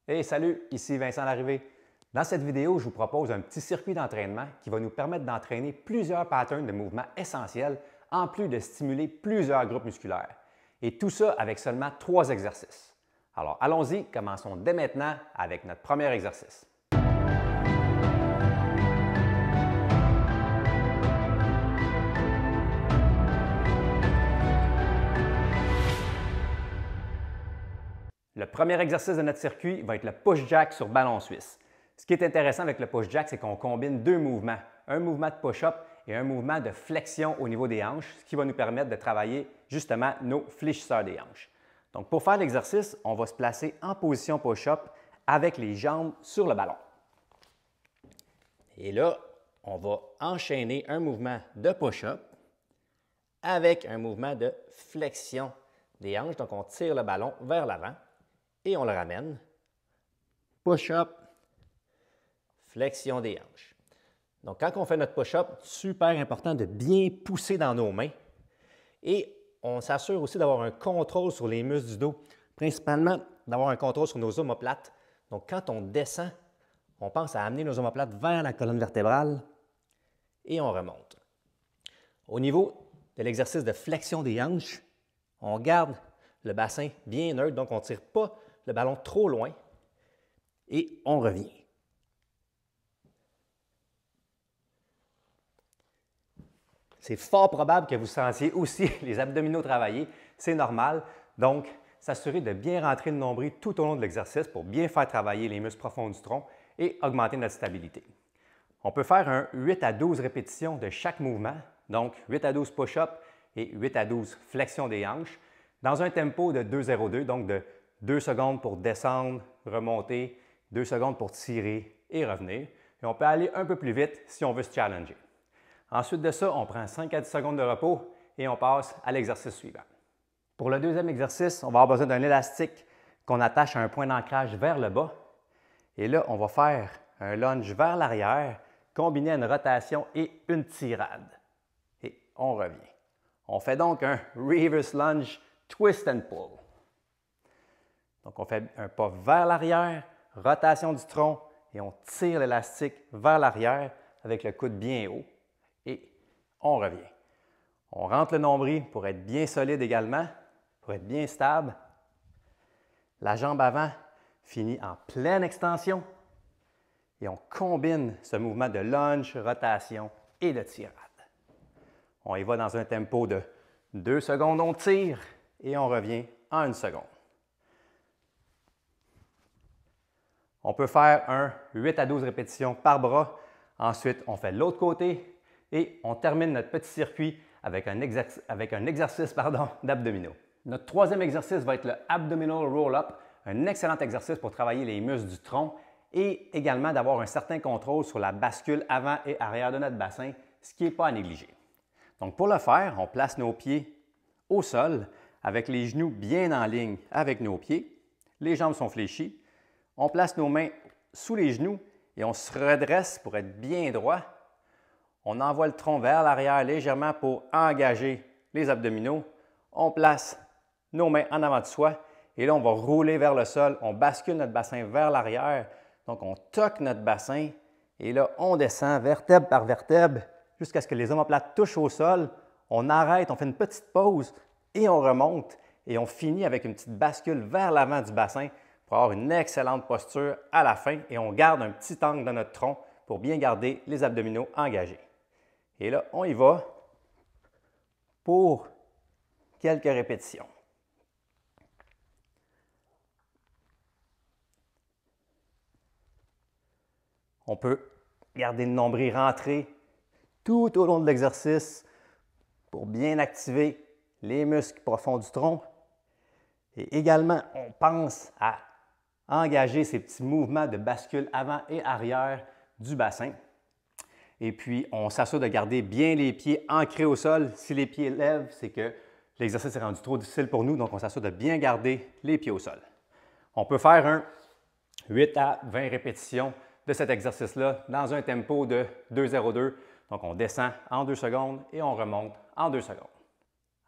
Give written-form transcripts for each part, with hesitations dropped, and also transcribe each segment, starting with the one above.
Hey, salut, ici Vincent Larrivée. Dans cette vidéo, je vous propose un petit circuit d'entraînement qui va nous permettre d'entraîner plusieurs patterns de mouvements essentiels en plus de stimuler plusieurs groupes musculaires. Et tout ça avec seulement 3 exercices. Alors allons-y, commençons dès maintenant avec notre premier exercice. Le premier exercice de notre circuit va être le push-jack sur ballon suisse. Ce qui est intéressant avec le push-jack, c'est qu'on combine 2 mouvements, un mouvement de push-up et un mouvement de flexion au niveau des hanches, ce qui va nous permettre de travailler justement nos fléchisseurs des hanches. Donc pour faire l'exercice, on va se placer en position push-up avec les jambes sur le ballon. Et là, on va enchaîner un mouvement de push-up avec un mouvement de flexion des hanches. Donc on tire le ballon vers l'avant et on le ramène. Push-up, flexion des hanches. Donc, quand on fait notre push-up, super important de bien pousser dans nos mains et on s'assure aussi d'avoir un contrôle sur les muscles du dos, principalement d'avoir un contrôle sur nos omoplates. Donc, quand on descend, on pense à amener nos omoplates vers la colonne vertébrale et on remonte. Au niveau de l'exercice de flexion des hanches, on garde le bassin bien neutre, donc on ne tire pas le ballon trop loin et on revient. C'est fort probable que vous sentiez aussi les abdominaux travailler, c'est normal. Donc, s'assurer de bien rentrer le nombril tout au long de l'exercice pour bien faire travailler les muscles profonds du tronc et augmenter notre stabilité. On peut faire un 8 à 12 répétitions de chaque mouvement, donc 8 à 12 push-ups et 8 à 12 flexions des hanches, dans un tempo de 2-0-2, donc de 2 secondes pour descendre, remonter, 2 secondes pour tirer et revenir. Et on peut aller un peu plus vite si on veut se challenger. Ensuite de ça, on prend 5 à 10 secondes de repos et on passe à l'exercice suivant. Pour le deuxième exercice, on va avoir besoin d'un élastique qu'on attache à un point d'ancrage vers le bas. Et là, on va faire un lunge vers l'arrière, combiné à une rotation et une tirade. Et on revient. On fait donc un reverse lunge, twist and pull. Donc, on fait un pas vers l'arrière, rotation du tronc et on tire l'élastique vers l'arrière avec le coude bien haut et on revient. On rentre le nombril pour être bien solide également, pour être bien stable. La jambe avant finit en pleine extension et on combine ce mouvement de lunge, rotation et de tirade. On y va dans un tempo de 2 secondes, on tire et on revient en 1 seconde. On peut faire un 8 à 12 répétitions par bras. Ensuite, on fait l'autre côté et on termine notre petit circuit avec un exercice d'abdominaux. Notre troisième exercice va être le abdominal roll-up, un excellent exercice pour travailler les muscles du tronc et également d'avoir un certain contrôle sur la bascule avant et arrière de notre bassin, ce qui n'est pas à négliger. Donc pour le faire, on place nos pieds au sol avec les genoux bien en ligne avec nos pieds. Les jambes sont fléchies. On place nos mains sous les genoux et on se redresse pour être bien droit. On envoie le tronc vers l'arrière légèrement pour engager les abdominaux. On place nos mains en avant de soi et là, on va rouler vers le sol. On bascule notre bassin vers l'arrière. Donc, on toque notre bassin et là, on descend vertèbre par vertèbre jusqu'à ce que les omoplates touchent au sol. On arrête, on fait une petite pause et on remonte et on finit avec une petite bascule vers l'avant du bassin pour avoir une excellente posture à la fin et on garde un petit angle dans notre tronc pour bien garder les abdominaux engagés. Et là, on y va pour quelques répétitions. On peut garder le nombril rentré tout au long de l'exercice pour bien activer les muscles profonds du tronc. Et également, on pense à engager ces petits mouvements de bascule avant et arrière du bassin. Et puis, on s'assure de garder bien les pieds ancrés au sol. Si les pieds lèvent, c'est que l'exercice est rendu trop difficile pour nous, donc on s'assure de bien garder les pieds au sol. On peut faire un 8 à 20 répétitions de cet exercice-là dans un tempo de 2-0-2. Donc, on descend en 2 secondes et on remonte en 2 secondes.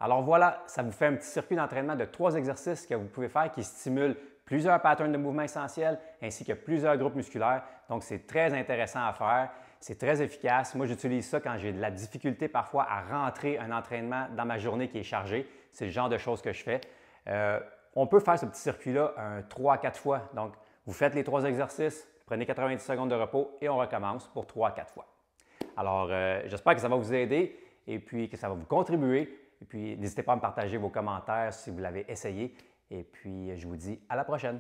Alors voilà, ça vous fait un petit circuit d'entraînement de 3 exercices que vous pouvez faire qui stimulent plusieurs patterns de mouvements essentiels ainsi que plusieurs groupes musculaires. Donc, c'est très intéressant à faire. C'est très efficace. Moi, j'utilise ça quand j'ai de la difficulté parfois à rentrer un entraînement dans ma journée qui est chargée. C'est le genre de choses que je fais. On peut faire ce petit circuit-là 3 à 4 fois. Donc, vous faites les 3 exercices, prenez 90 secondes de repos et on recommence pour 3 à 4 fois. Alors, j'espère que ça va vous aider et puis que ça va vous contribuer. Et puis, n'hésitez pas à me partager vos commentaires si vous l'avez essayé. Et puis, je vous dis à la prochaine.